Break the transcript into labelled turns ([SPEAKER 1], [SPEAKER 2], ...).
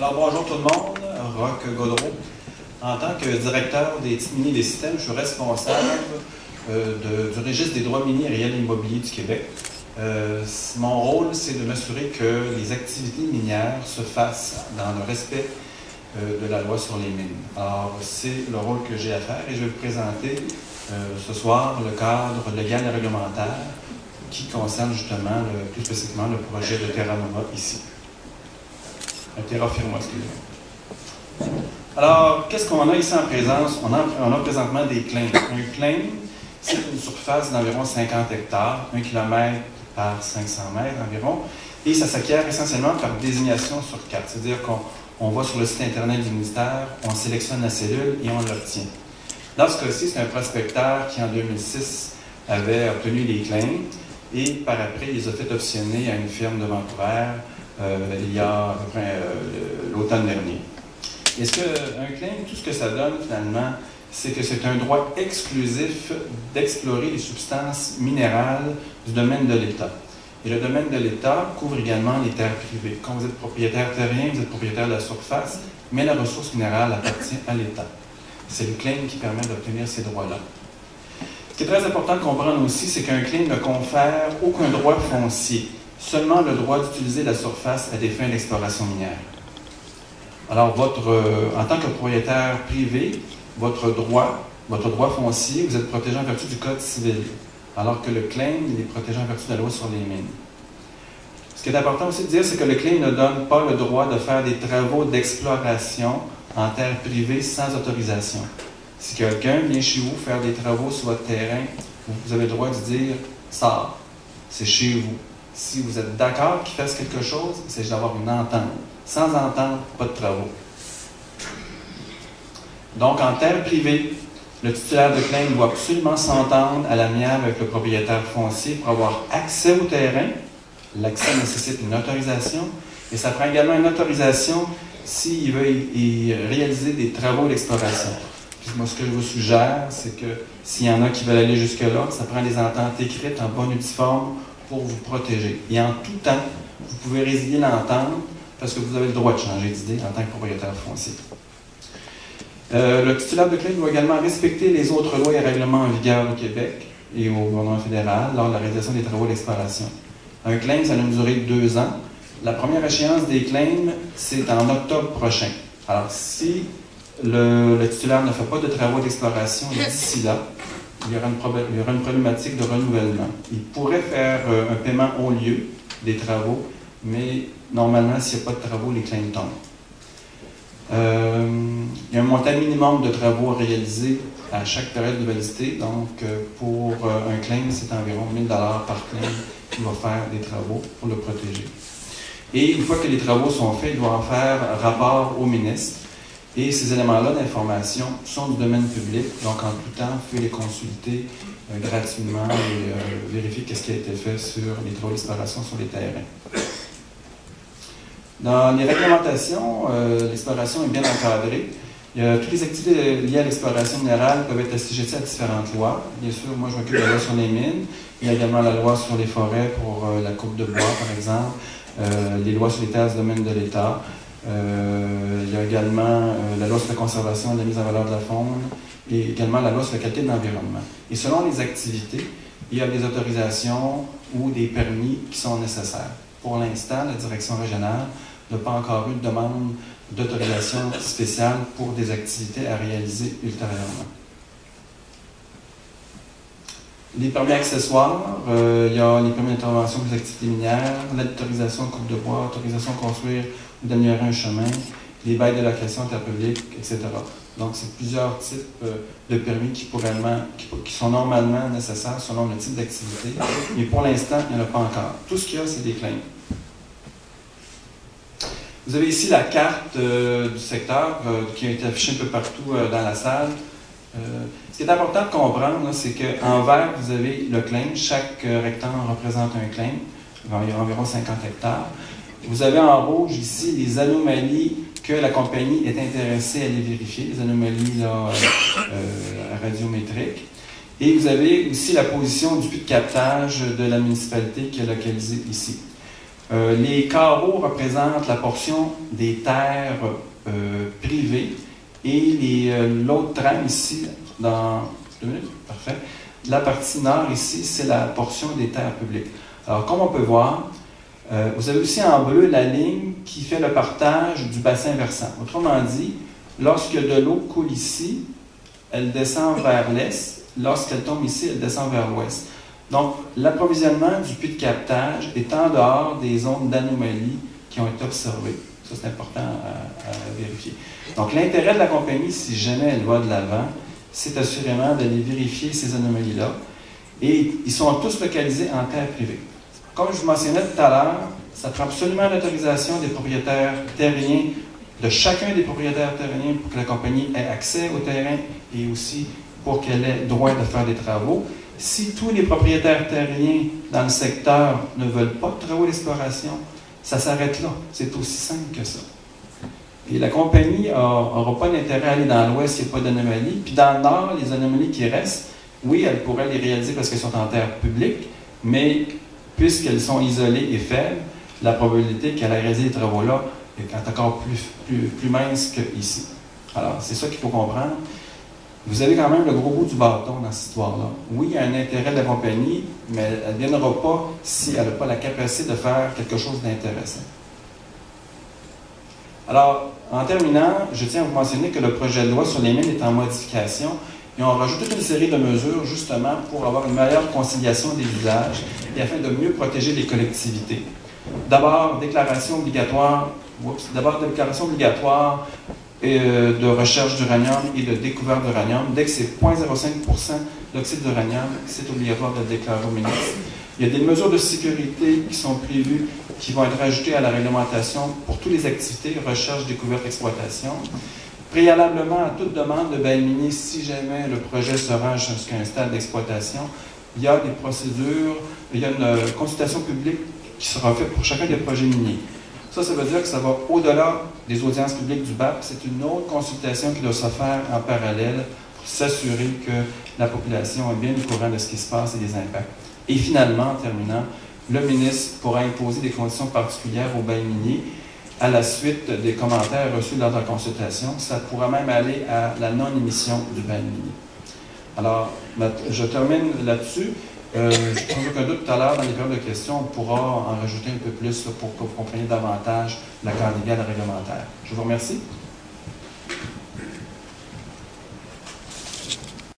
[SPEAKER 1] Alors bonjour tout le monde, Roch Gaudreau. En tant que directeur des titres miniers des systèmes, je suis responsable du registre des droits miniers réels et immobiliers du Québec. Mon rôle, c'est de m'assurer que les activités minières se fassent dans le respect de la loi sur les mines. Alors, c'est le rôle que j'ai à faire et je vais vous présenter ce soir le cadre légal et réglementaire qui concerne justement, plus spécifiquement, le projet de Terra Nova ici. Terra Firma, excusez-moi. Alors, qu'est-ce qu'on a ici en présence? On a présentement des claims. Un claim, c'est une surface d'environ 50 hectares, 1 km par 500 mètres environ, et ça s'acquiert essentiellement par désignation sur carte. C'est-à-dire qu'on va sur le site Internet du ministère, on sélectionne la cellule et on l'obtient. Dans ce cas-ci, c'est un prospecteur qui, en 2006, avait obtenu les claims et par après, il les a fait optionner à une firme de Vancouver il y a l'automne dernier. Est-ce qu'un claim, tout ce que ça donne finalement, c'est que c'est un droit exclusif d'explorer les substances minérales du domaine de l'État. Et le domaine de l'État couvre également les terres privées. Quand vous êtes propriétaire terrien, vous êtes propriétaire de la surface, mais la ressource minérale appartient à l'État. C'est le claim qui permet d'obtenir ces droits-là. Ce qui est très important de comprendre aussi, c'est qu'un claim ne confère aucun droit foncier, seulement le droit d'utiliser la surface à des fins d'exploration minière. Alors, en tant que propriétaire privé, votre droit foncier, vous êtes protégé en vertu du Code civil, alors que le claim, il est protégé en vertu de la loi sur les mines. Ce qui est important aussi de dire, c'est que le claim ne donne pas le droit de faire des travaux d'exploration en terre privée sans autorisation. Si quelqu'un vient chez vous faire des travaux sur votre terrain, vous avez le droit de dire « ça, c'est chez vous ». Si vous êtes d'accord qu'il fasse quelque chose, il s'agit d'avoir une entente. Sans entente, pas de travaux. Donc, en terre privée, le titulaire de claim doit absolument s'entendre à l'amiable avec le propriétaire foncier pour avoir accès au terrain. L'accès nécessite une autorisation et ça prend également une autorisation s'il veut réaliser des travaux d'exploration. Puis moi, ce que je vous suggère, c'est que s'il y en a qui veulent aller jusque-là, ça prend des ententes écrites en bonne et due forme pour vous protéger. Et en tout temps, vous pouvez résilier l'entente parce que vous avez le droit de changer d'idée en tant que propriétaire foncier. Le titulaire de claim doit également respecter les autres lois et règlements en vigueur au Québec et au gouvernement fédéral lors de la réalisation des travaux d'exploration. Un claim, ça a une durée de 2 ans. La première échéance des claims, c'est en octobre prochain. Alors, si le titulaire ne fait pas de travaux d'exploration d'ici là, il y aura une problématique de renouvellement. Il pourrait faire un paiement au lieu des travaux, mais normalement, s'il n'y a pas de travaux, les claims tombent. Il y a un montant minimum de travaux à réaliser à chaque période de validité. Donc, pour un claim, c'est environ 1 000 $ par claim qui va faire des travaux pour le protéger. Et une fois que les travaux sont faits, il doit en faire rapport au ministre. Et ces éléments-là d'information sont du domaine public. Donc, en tout temps, vous pouvez les consulter gratuitement et vérifier ce qui a été fait sur les travaux d'exploration sur les terrains. Dans les réglementations, l'exploration est bien encadrée. Toutes les activités liées à l'exploration minérale peuvent être assujetties à différentes lois. Bien sûr, moi, je m'occupe de la loi sur les mines. Il y a également la loi sur les forêts pour la coupe de bois, par exemple. Les lois sur les terres du domaine de l'État. Il y a également la loi sur la conservation et la mise en valeur de la faune. Et également la loi sur la qualité de l'environnement. Et selon les activités, il y a des autorisations ou des permis qui sont nécessaires. Pour l'instant, la direction régionale n'a pas encore eu de demande d'autorisation spéciale pour des activités à réaliser ultérieurement. Les permis accessoires, il y a les permis d'intervention pour les activités minières, l'autorisation de coupe de bois, l'autorisation de construire ou d'améliorer un chemin, les bails de location terre publique, etc. Donc, c'est plusieurs types de permis qui sont normalement nécessaires selon le type d'activité, mais pour l'instant, il n'y en a pas encore. Tout ce qu'il y a, c'est des claims. Vous avez ici la carte du secteur qui a été affichée un peu partout dans la salle. Ce qui est important de comprendre, c'est qu'en vert, vous avez le claim. Chaque rectangle représente un claim. Il y a environ 50 hectares. Vous avez en rouge ici les anomalies que la compagnie est intéressée à les vérifier, les anomalies radiométriques. Et vous avez aussi la position du puits de captage de la municipalité qui est localisée ici. Les carreaux représentent la portion des terres privées et l'autre trame ici, dans 2 minutes, parfait. La partie nord ici, c'est la portion des terres publiques. Alors, comme on peut voir, vous avez aussi en bleu la ligne qui fait le partage du bassin versant. Autrement dit, lorsque de l'eau coule ici, elle descend vers l'est. Lorsqu'elle tombe ici, elle descend vers l'ouest. Donc, l'approvisionnement du puits de captage est en dehors des zones d'anomalie qui ont été observées. Ça, c'est important à vérifier. Donc, l'intérêt de la compagnie, si jamais elle va de l'avant, c'est assurément d'aller vérifier ces anomalies-là. Et ils sont tous localisés en terre privée. Comme je vous mentionnais tout à l'heure, ça prend absolument l'autorisation des propriétaires terriens, de chacun des propriétaires terriens pour que la compagnie ait accès au terrain et aussi pour qu'elle ait droit de faire des travaux. Si tous les propriétaires terriens dans le secteur ne veulent pas de travaux d'exploration, ça s'arrête là. C'est aussi simple que ça. Et la compagnie n'aura pas d'intérêt à aller dans l'ouest s'il n'y a pas d'anomalie. Puis dans le nord, les anomalies qui restent, oui, elle pourrait les réaliser parce qu'elles sont en terre publique, mais puisqu'elles sont isolées et faibles, la probabilité qu'elle ait réalisé les travaux-là est encore plus mince qu'ici. Alors, c'est ça qu'il faut comprendre. Vous avez quand même le gros bout du bâton dans cette histoire-là. Oui, il y a un intérêt de la compagnie, mais elle ne viendra pas si elle n'a pas la capacité de faire quelque chose d'intéressant. Alors, en terminant, je tiens à vous mentionner que le projet de loi sur les mines est en modification et on rajoute toute une série de mesures justement pour avoir une meilleure conciliation des usages et afin de mieux protéger les collectivités. D'abord, déclaration obligatoire de recherche d'uranium et de découverte d'uranium. Dès que c'est 0,05% d'oxyde d'uranium, c'est obligatoire de le déclarer au ministre. Il y a des mesures de sécurité qui sont prévues, qui vont être ajoutées à la réglementation pour toutes les activités, recherche, découverte, exploitation. Préalablement à toute demande de bail minier, si jamais le projet se rend jusqu'à un stade d'exploitation, il y a des procédures, il y a une consultation publique qui sera faite pour chacun des projets miniers. Ça veut dire que ça va au-delà des audiences publiques du BAP. C'est une autre consultation qui doit se faire en parallèle pour s'assurer que la population est bien au courant de ce qui se passe et des impacts. Et finalement, en terminant, le ministre pourra imposer des conditions particulières au bail minier à la suite des commentaires reçus lors de la consultation. Ça pourra même aller à la non-émission du bail minier. Alors, je termine là-dessus. Sans aucun doute, tout à l'heure, dans les périodes de questions, on pourra en rajouter un peu plus là, pour que vous compreniez davantage le cadre légal et réglementaire. Je vous remercie.